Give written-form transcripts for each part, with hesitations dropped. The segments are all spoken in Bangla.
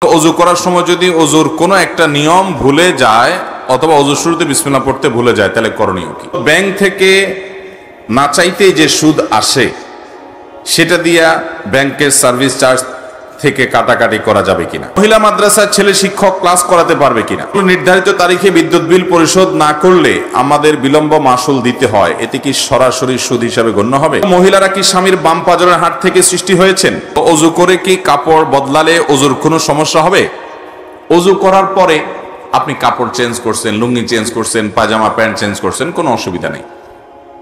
অজু করার সময় যদি অজুর কোনো একটা নিয়ম ভুলে যায় অথবা অজুর শুরুতে বিসমিল্লাহ পড়তে ভুলে যায় তাহলে করণীয় কি? ব্যাংক থেকে না চাইতেই যে সুদ আসে সেটা দিয়া ব্যাংকের সার্ভিস চার্জ থেকে কাটাকাটি করা যাবে কিনা? মহিলা মাদ্রাসার ছেলে শিক্ষক ক্লাস করাতে পারবে কিনা? নির্ধারিত তারিখে বিদ্যুৎ বিল পরিশোধ না করলে আমাদের বিলম্ব মাসুল দিতে হয়, এতে কি সরাসরি সুদ হিসাবে গণ্য হবে? মহিলারা কি স্বামীর বাম পাজরের হাড় থেকে সৃষ্টি হয়েছেন? অজু করে কি কাপড় বদলালে অজুর কোনো সমস্যা হবে? অজু করার পরে আপনি কাপড় চেঞ্জ করছেন, লুঙ্গি চেঞ্জ করছেন, পাজামা প্যান্ট চেঞ্জ করছেন, কোনো অসুবিধা নেই।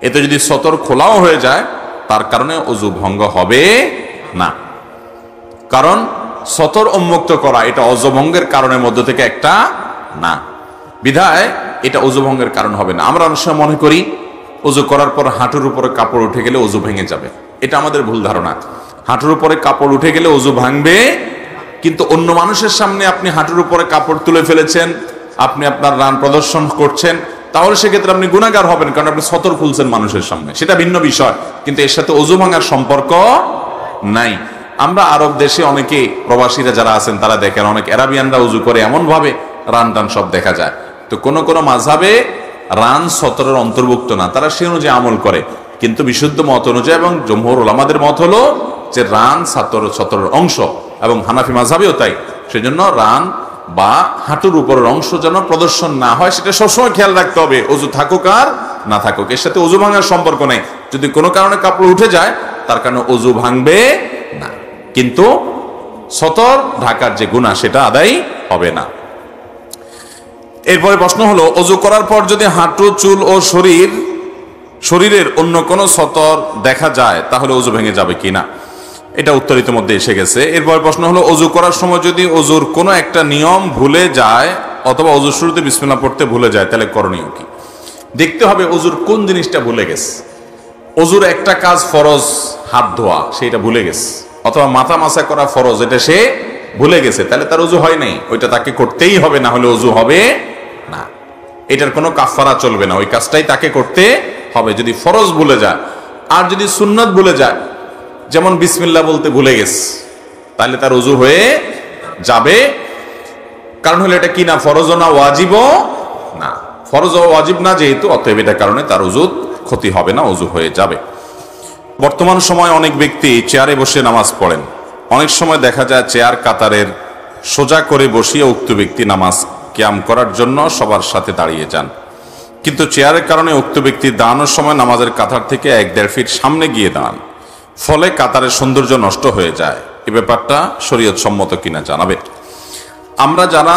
এতে যদি সতর খোলাও হয়ে যায় তার কারণে অজু ভঙ্গ হবে না, কারণ সতর উন্মুক্ত করা এটা অজু ভঙ্গের কারণের মধ্য থেকে একটা না, বিধায় এটা অজু ভঙ্গের কারণ হবে না। আমরা অনেক সময় মনে করি অজু করার পর হাঁটুর উপরে কাপড় উঠে গেলে অজু ভেঙে যাবে, এটা আমাদের ভুল ধারণা। হাঁটুর উপরে কাপড় উঠে গেলে অজু ভাঙবে, কিন্তু অন্য মানুষের সামনে আপনি হাঁটুর উপরে কাপড় তুলে ফেলেছেন, আপনি আপনার রান প্রদর্শন করছেন, তাহলে সেক্ষেত্রে আপনি গুনাহগার হবেন, কারণ আপনি সতর খুলছেন মানুষের সামনে, সেটা ভিন্ন বিষয়, কিন্তু এর সাথে অজু ভাঙার সম্পর্ক নাই। আমরা আরব দেশে অনেকে প্রবাসীরা যারা আছেন তারা দেখেন অনেক আরাবিয়ানরা উজু করে এমন ভাবে রান টান সব দেখা যায়। তো কোন কোন মাযহাবে রান সতরের অন্তর্ভুক্ত না, তারা সে অনুযায়ী আমল করে, কিন্তু বিশুদ্ধ মত অনুযায়ী এবং জমহুর উলামাদের মত হলো যে রান সতরের অংশ, এবং হানাফি মাযহাবেও তাই। সেজন্য রান বা হাঁটুর উপরের অংশ যেন প্রদর্শন না হয় সেটা সবসময় খেয়াল রাখতে হবে, অজু থাকুক আর না থাকুক, এর সাথে অজু ভাঙার সম্পর্ক নেই। যদি কোনো কারণে কাপড় উঠে যায় তার কারণে অজু ভাঙবে না, কিন্তু সতর ঢাকার যে গুনাহ সেটা আদায় হবে না। এরপরে প্রশ্ন হলো, অজু করার পর যদি হাঁটু, চুল ও শরীরের অন্য কোনো সতর দেখা যায় তাহলে অজু ভেঙে যাবে কিনা? এটা উত্তর ইতিমধ্যে এসে গেছে। এরপর প্রশ্ন হলো, অজু করার সময় যদি অজুর কোনো একটা নিয়ম ভুলে যায় অথবা অজুর শুরুতে বিসমিল্লাহ পড়তে ভুলে যায় তাহলে করণীয় কি? দেখতে হবে অজুর কোন জিনিসটা ভুলে গেছে। অজুর একটা কাজ ফরজ, হাত ধোয়া, সেটা ভুলে গেছে, অথবা মাথা মাসা করা ফরজ, এটা সে ভুলে গেছে, তাহলে তার অজু হয় নাই, ওইটা তাকে করতেই হবে, না হলে অজু হবে না। এটার কোনো কাফারা চলবে না, ওই কাজটাই তাকে করতে হবে যদি ফরজ ভুলে যায়। আর যদি সুন্নত ভুলে যায়, যেমন বিসমিল্লাহ বলতে ভুলে গেছে, তাহলে তার অজু হয়ে যাবে। কারণ হলো এটা কি না, ফরজও না ওয়াজিবও না, ফরজ ও ওয়াজিব না যেহেতু, অতএব এটার কারণে তার অজুর ক্ষতি হবে না, অজু হয়ে যাবে। বর্তমান সময় অনেক ব্যক্তি চেয়ারে বসে নামাজ পড়েন, অনেক সময় দেখা যায় চেয়ার কাতারের সোজা করে বসিয়ে উক্ত ব্যক্তি নামাজ কিয়াম করার জন্য সবার সাথে দাঁড়িয়ে যান, কিন্তু চেয়ারের কারণে উক্ত ব্যক্তি দাঁড়ানোর সময় নামাজের কাতার থেকে 1-1.5 ফিট সামনে গিয়ে দাঁড়ান, ফলে কাতারের সৌন্দর্য নষ্ট হয়ে যায়। এ ব্যাপারটা শরীয়ত সম্মত কিনা জানাবে। আমরা যারা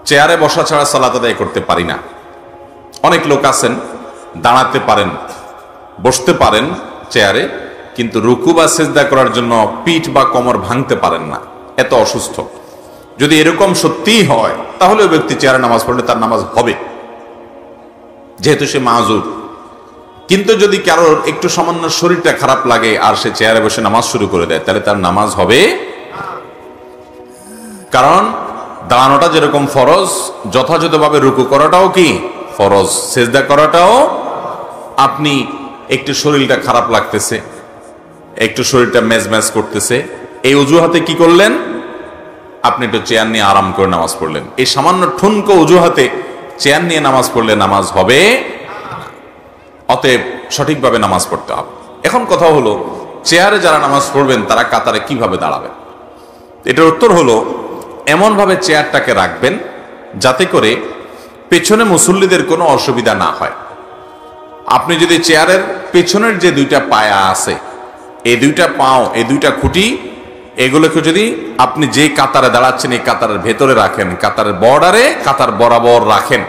চেয়ারে বসা ছাড়া সালাত আদায় করতে পারি না, অনেক লোক আছেন দাঁড়াতে পারেন, বসতে পারেন চেয়ারে, কিন্তু রুকু বা সিজদা করার জন্য পিঠ বা কোমর ভাঙতে পারেন না, এত অসুস্থ। যদি এরকম সত্যিই হয় তাহলে ওই ব্যক্তি চেয়ারে নামাজ পড়লে তার নামাজ হবে, যেহেতু সে মাযুর। কিন্তু যদি কারোর একটু সামান্য শরীরটা খারাপ লাগে আর সে চেয়ারে বসে নামাজ শুরু করে দেয়, তাহলে তার নামাজ হবে। কারণ দাঁড়ানোটা যেরকম ফরজ, যথাযথভাবে রুকু করাটাও কি ফরজ, সিজদা করাটাও। আপনি একটু শরীরটা খারাপ লাগতেছে, একটু শরীরটা মেজমেজ করতেছে, এই অজুহাতে কি করলেন, আপনি একটু চেয়ার নিয়ে আরাম করে নামাজ পড়লেন। এই সামান্য ঠুনকো অজুহাতে চেয়ার নিয়ে নামাজ পড়লে নামাজ হবে। অতএব সঠিকভাবে নামাজ পড়তে হবে। এখন কথা হলো, চেয়ারে যারা নামাজ পড়বেন তারা কাতারে কিভাবে দাঁড়াবেন? এটার উত্তর হলো, এমনভাবে চেয়ারটাকে রাখবেন যাতে করে পেছনে মুসল্লিদের কোনো অসুবিধা না হয়। আপনি যদি চেয়ারের পেছনের যে দুইটা পায়া আছে, এই দুইটা পাও, এই দুইটা খুঁটি, এগুলোকে যদি আপনি যে কাতারে দাঁড়াচ্ছেন এই কাতারের ভেতরে রাখেন, কাতারের বর্ডারে, কাতার বরাবর রাখেন,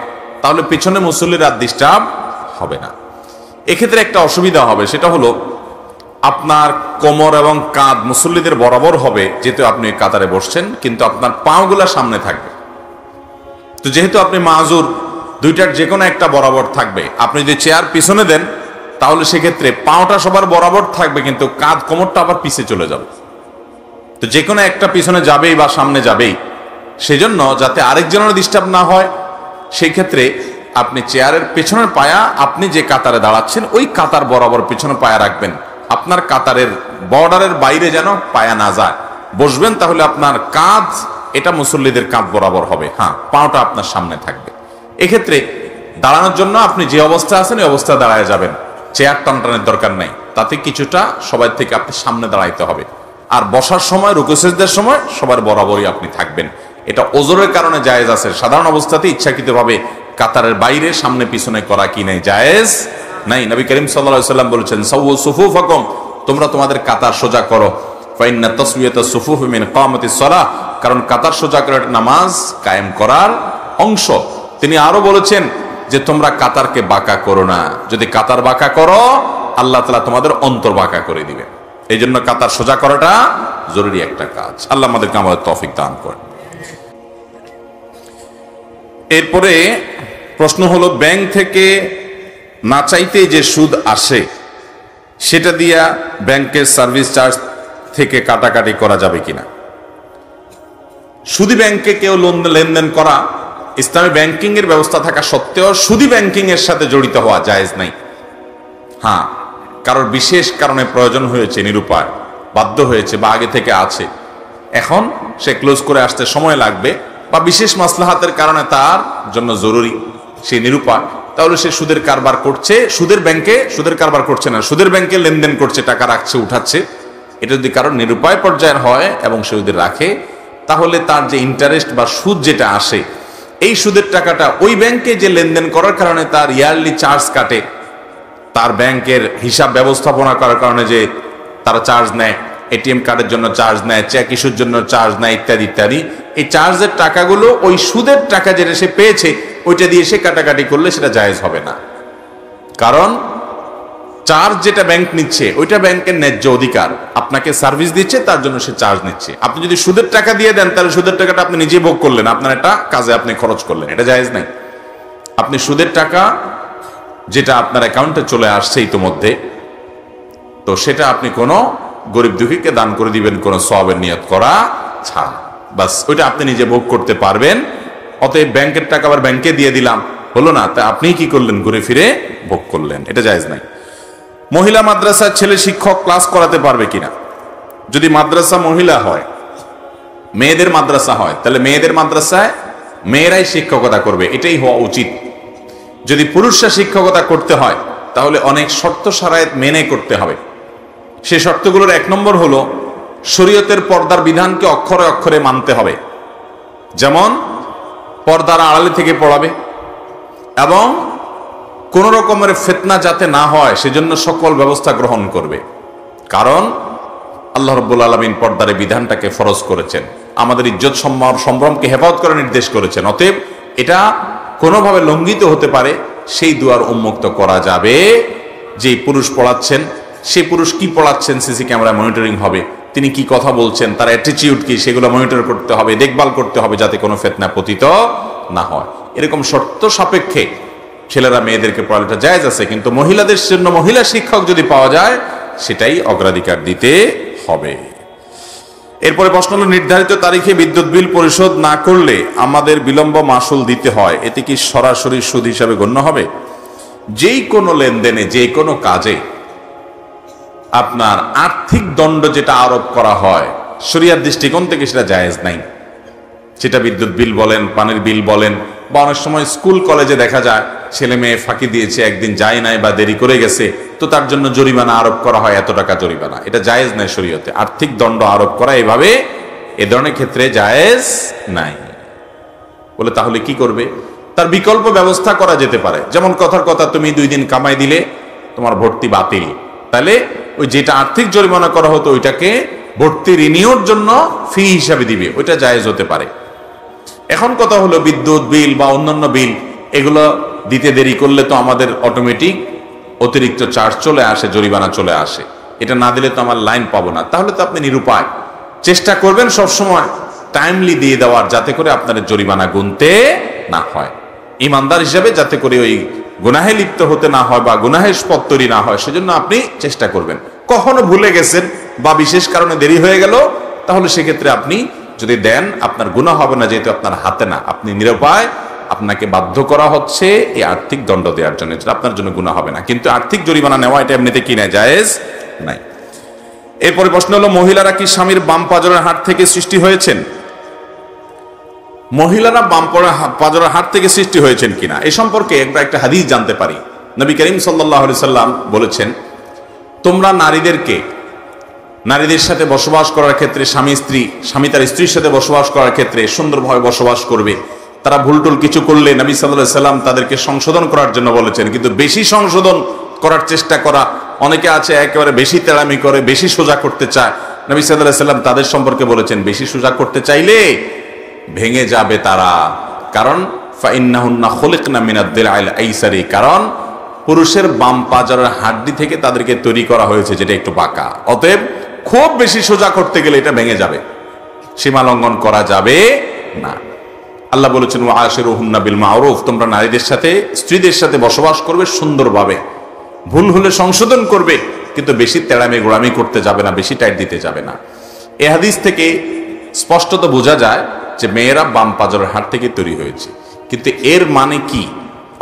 তাহলে পেছনে মুসল্লিরা ডিস্টার্ব হবে না। এক্ষেত্রে একটা অসুবিধা হবে, সেটা হলো আপনার কোমর এবং কাঁধ মুসল্লিদের বরাবর হবে, যেহেতু আপনি কাতারে বসছেন, কিন্তু আপনার পাগুলা সামনে থাকবে। তো যেহেতু আপনি মাযুর, দুইটার যে কোনো একটা বরাবর থাকবে। আপনি যদি চেয়ার পিছনে দেন তাহলে সেক্ষেত্রে পাওটা সবার বরাবর থাকবে, কিন্তু কাঁধ কোমরটা আবার পিছে চলে যাবে। তো যে কোনো একটা পিছনে যাবেই বা সামনে যাবেই, সেজন্য যাতে আরেকজনের ডিস্টার্ব না হয়, সেই ক্ষেত্রে আপনি চেয়ারের পেছনের পায়া, আপনি যে কাতারে দাঁড়াচ্ছেন ওই কাতার বরাবর পিছনে পায়া রাখবেন, আপনার কাতারের বর্ডারের বাইরে যেন পায়া না যায়। বসবেন তাহলে আপনার কাঁধ এটা মুসল্লিদের কাঁধ বরাবর হবে, হ্যাঁ পাওটা আপনার সামনে থাকবে। এক্ষেত্রে দাঁড়ানোর জন্য আপনি যে অবস্থা আছেন এই অবস্থা দাঁড়ায় যাবেন, চেয়ার টানটানের দরকার নাই, তাতে কিছুটা সবার থেকে আপনি সামনে দাঁড়াইতে হবে। আর বসার সময় রুকু সিজদার সময় সবার বরাবরই আপনি থাকবেন। এটা ওজরের কারণে জায়েজ আছে, সাধারণ অবস্থাতে ইচ্ছাকৃতভাবে কাতারের বাইরে সামনে পিছনে করা কি নাই, জায়েজ নাই। নবী করিম সাল্লাল্লাহু আলাইহি ওয়াসাল্লাম বলেছেন সাওয়ু সুফুফাকুম, তোমরা তোমাদের কাতার সোজা করো, ফাইন্না তাসওয়িয়াতাস সুফুফ মিন ইকামাতিস সালাহ, কারণ কাতার সোজা করা নামাজ কায়েম করার অংশ। তিনি আরো বলেছেন যে তোমরা কাতারকে বাঁকা করো না, যদি কাতার বাঁকা করো আল্লাহ তাআলা তোমাদের অন্তর বাঁকা করে দিবে। এই জন্য কাতার সোজা করাটা জরুরি একটা কাজ। আল্লাহ আমাদেরকে আমাদের তৌফিক দান করেন। এরপরে প্রশ্ন হলো, ব্যাংক থেকে না চাইতেই যে সুদ আসে সেটা দিয়া ব্যাংকের সার্ভিস চার্জ থেকে কাটাকাটি করা যাবে কিনা? সুদি ব্যাংকে কেউ লেনদেন করা, ইসলামী ব্যাংকিং এর ব্যবস্থা থাকা সত্ত্বেও সুদি ব্যাংকিং এর সাথে জড়িত হওয়া জায়েজ নাই। হ্যাঁ, কারোর বিশেষ কারণে প্রয়োজন হয়েছে, নিরুপায় বাধ্য হয়েছে বা আগে থেকে আছে, এখন সে ক্লোজ করে আসতে সময় লাগবে বা বিশেষ মাসলাহাতের কারণে তার জন্য জরুরি, সে নিরুপায়, তাহলে সে সুদের কারবার করছে, সুদের কারবার করছে না, সুদের ব্যাংকে লেনদেন করছে, টাকা রাখছে উঠাচ্ছে। এটা যদি কারোর নিরুপায় পর্যায়ের হয় এবং সে যদি রাখে, তাহলে তার যে ইন্টারেস্ট বা সুদ যেটা আসে, এই সুদের টাকাটা ওই ব্যাংকে যে লেনদেন করার কারণে তার ইয়ারলি চার্জ কাটে, তার ব্যাংকের হিসাব ব্যবস্থাপনা করার কারণে যে তারা চার্জ নেয়, এটিএম কার্ডের জন্য চার্জ নেয়, চেক ইস্যুর জন্য চার্জ নেয়, ইত্যাদি ইত্যাদি, এই চার্জের টাকাগুলো ওই সুদের টাকা যেটা সে পেয়েছে ওইটা দিয়ে সে কাটাকাটি করলে সেটা জায়েজ হবে না। কারণ চার্জ যেটা ব্যাংক নিচ্ছে ওইটা ব্যাংকের ন্যায্য অধিকার, আপনাকে সার্ভিস দিচ্ছে তার জন্য সে চার্জ নিচ্ছে। আপনি যদি সুদের টাকা দিয়ে দেন তাহলে সুদের টাকাটা আপনি নিজে ভোগ করলেন, আপনার একটা কাজে আপনি খরচ করলেন, এটা জায়েজ নাই। আপনি সুদের টাকা যেটা আপনার অ্যাকাউন্টে চলে আসছে ইতোমধ্যে, তো সেটা আপনি কোনো গরিব দুঃখীকে দান করে দিবেন কোনো সওয়াবের নিয়ত করা ছাড়া, বাস ওইটা আপনি নিজে ভোগ করতে পারবেন। অতএব ব্যাংকের টাকা আবার ব্যাংকে দিয়ে দিলাম হলো না, তা আপনি কি করলেন, ঘুরে ফিরে ভোগ করলেন, এটা জায়েজ নাই। মহিলা মাদ্রাসার ছেলে শিক্ষক ক্লাস করাতে পারবে কিনা? যদি মাদ্রাসা মহিলা হয়, মেয়েদের মাদ্রাসা হয়, তাহলে মেয়েদের মাদ্রাসায় মেয়েরাই শিক্ষকতা করবে, এটাই হওয়া উচিত। যদি পুরুষরা শিক্ষকতা করতে হয় তাহলে অনেক শর্ত শারায়েত মেনে করতে হবে। সে শর্তগুলোর এক নম্বর হলো শরীয়তের পর্দার বিধানকে অক্ষরে অক্ষরে মানতে হবে, যেমন পর্দার আড়ালে থেকে পড়াবে এবং কোন রকমের ফিতনা যাতে না হয় সেজন্য সকল ব্যবস্থা গ্রহণ করবে। কারণ আল্লাহ রাব্বুল আলামিন পর্দার বিধানটাকে ফরজ করেছেন, আমাদের ইজ্জত সম্ভ্রমকে হেফাজত করে নির্দেশ করেছেন। অতএব এটা কোনোভাবে লঙ্ঘিত হতে পারে সেই দুয়ার উন্মুক্ত করা যাবে। যে পুরুষ পড়াচ্ছেন সেই পুরুষ কি পড়াচ্ছেন সিসি ক্যামেরা মনিটরিং হবে, তিনি কি কথা বলছেন, তার অ্যাটিটিউড কি, সেগুলো মনিটর করতে হবে, দেখভাল করতে হবে যাতে কোনো ফিতনা পতিত না হয়। এরকম শর্ত সাপেক্ষে ছেলেরা মেয়েদেরকে পড়ালেটা জায়েজ আছে, কিন্তু মহিলাদের জন্য মহিলা শিক্ষক যদি পাওয়া যায় সেটাই অগ্রাধিকার দিতে হবে। এরপরে প্রশ্ন হলো, নির্ধারিত তারিখে বিদ্যুৎ বিল পরিশোধ না করলে আমাদের বিলম্ব মাসুল দিতে হয়, এতে কি সরাসরি সুদ হিসাবে গণ্য হবে? যেই কোনো লেনদেনে, যে কোনো কাজে আপনার আর্থিক দণ্ড যেটা আরোপ করা হয় শরিয়ার দৃষ্টিকোণ থেকে সেটা জায়েজ নাই। সেটা বিদ্যুৎ বিল বলেন, পানির বিল বলেন, বা অনেক সময় স্কুল কলেজে দেখা যায় ছেলে মেয়ে ফাঁকি দিয়েছে, একদিন যায় নাই বা দেরি করে গেছে, তো তার জন্য জরিমানা আরোপ করা হয়, এত টাকা জরিমানা, এটা জায়েজ নাই শরীয়তে। আর্থিক দণ্ড আরোপ করা এভাবে এ ধরনের ক্ষেত্রে জায়েজ নাই। বলে তাহলে কি করবে? তার বিকল্প ব্যবস্থা করা যেতে পারে, যেমন কথার কথা তুমি 2 দিন কামাই দিলে তোমার ভর্তি বাতিল, তাহলে ওই যেটা আর্থিক জরিমানা করা হতো ওইটাকে ভর্তি রিনিউর জন্য ফি হিসাবে দিবে, ওইটা জায়েজ হতে পারে। এখন কথা হলো বিদ্যুৎ বিল বা অন্যান্য বিল এগুলো দিতে দেরি করলে তো আমাদের অটোমেটিক অতিরিক্ত চার্জ চলে আসে, জরিমানা চলে আসে, এটা না দিলে তো আমার লাইন পাবো না। তাহলে তো আপনি নিরুপায়, চেষ্টা করবেন সবসময় টাইমলি দিয়ে দেওয়ার, যাতে করে আপনার জরিমানা গুনতে না হয়, ইমানদার হিসাবে যাতে করে ওই গুনাহে লিপ্ত হতে না হয় বা গুনাহের পথ তৈরি না হয়, সেজন্য আপনি চেষ্টা করবেন। কখনো ভুলে গেছেন বা বিশেষ কারণে দেরি হয়ে গেল, তাহলে সেক্ষেত্রে আপনি যদি দেন আপনার গুনাহ হবে না, যেহেতু আপনার হাতে না, আপনি নিরুপায়, আপনাকে বাধ্য করা হচ্ছে এই আর্থিক দণ্ড দেওয়ার জন্য, যেটা আপনার জন্য গুনাহ হবে না। কিন্তু আর্থিক জরিমানা নেওয়া এটা এমনিতে কি না, জায়েজ নাই। এরপরে প্রশ্ন হলো, মহিলারা কি স্বামীর বাম পাজরের হাড় থেকে সৃষ্টি হয়েছেন? মহিলারা বাম পাজরের হাড় থেকে সৃষ্টি হয়েছেন কিনা এ সম্পর্কে একটা হাদিস জানতে পারি। নবী করিম সাল্লাল্লাহু আলাইহি সাল্লাম বলেছেন, তোমরা নারীদের সাথে বসবাস করার ক্ষেত্রে স্বামী তার স্ত্রীর সাথে বসবাস করার ক্ষেত্রে সুন্দরভাবে বসবাস করবে। তারা ভুলটুল কিছু করলে নবী সাল্লাল্লাহু আলাইহি সাল্লাম তাদেরকে সংশোধন করার জন্য বলেছেন। কিন্তু বেশি সংশোধন করার চেষ্টা করা, অনেকে আছে একেবারে বেশি তেড়ামি করে, বেশি সোজা করতে চায়। নবী সাল্লাল্লাহু আলাইহি সাল্লাম তাদের সম্পর্কে বলেছেন, বেশি সোজা করতে চাইলে ভেঙে যাবে তারা। কারণ ফাইন্নাহুন্না খুলিকনা মিনাদ দিলআইল আইসারি, কারণ পুরুষের বাম পাজরের হাড্ডি থেকে তাদেরকে তৈরি করা হয়েছে যেটা একটু বাঁকা। অতএব খুব বেশি সোজা করতে গেলে এটা ভেঙে যাবে, সীমা লঙ্ঘন করা যাবে না। আল্লাহ বলেছেন, ওয়া আশিরুহুন্না বিল মারুফ, তোমরা নারীদের সাথে স্ত্রীদের সাথে বসবাস করবে সুন্দরভাবে, ভুল হলে সংশোধন করবে, কিন্তু বেশি তেড়ামি গোড়ামি করতে যাবে না, বেশি টাইট দিতে যাবে না। এই হাদিস থেকে স্পষ্টত বোঝা যায় যে মেয়েরা বাম পাজরের হাড় থেকে তৈরি হয়েছে। কিন্তু এর মানে কি?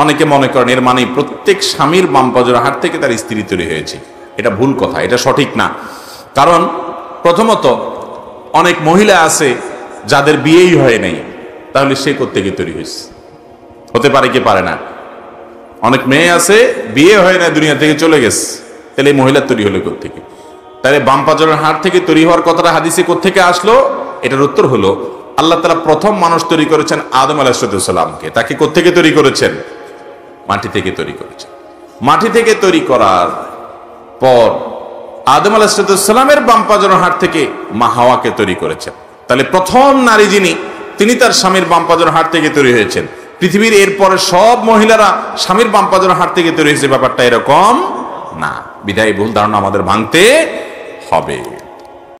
অনেকে মনে করেন এর মানে প্রত্যেক স্বামীর বাম পাজরের হাড় থেকে তার স্ত্রী তৈরি হয়েছে। এটা ভুল কথা, এটা সঠিক না। কারণ প্রথমত অনেক মহিলা আছে যাদের বিয়েই হয় নাই, তাহলে সে কোত্থেকে তৈরি হয়েছে? হতে পারে কি পারে না? অনেক মেয়ে আছে বিয়ে হয় না, দুনিয়া থেকে চলে গেছে, তাহলে এই মহিলা তৈরি হলো কোত্থেকে? তাহলে বাম পাজরের হাড় থেকে তৈরি হওয়ার কথাটা হাদিসে কোত্থেকে আসলো? এটার উত্তর হলো, আল্লাহ তাআলা প্রথম মানুষ তৈরি করেছেন আদম আলাইহিস সালামকে। তাকে কোত্থেকে তৈরি করেছেন? মাটি থেকে তৈরি করেছেন। মাটি থেকে তৈরি করার পর আদম আলাইহিস সালামের বাম পাজরের হাড় থেকে মা হাওয়াকে তৈরি করেছেন। তাহলে প্রথম নারী যিনি, তিনি তার স্বামীর বাম পাজরের হাড় থেকে তৈরি হয়েছেন। পৃথিবীর এরপরে সব মহিলারা স্বামীর বাম পাজরের হাড় থেকে তৈরি হয়েছে, ব্যাপারটা এরকম না। বিদায় ভুল ধারণা আমাদের ভাঙতে হবে।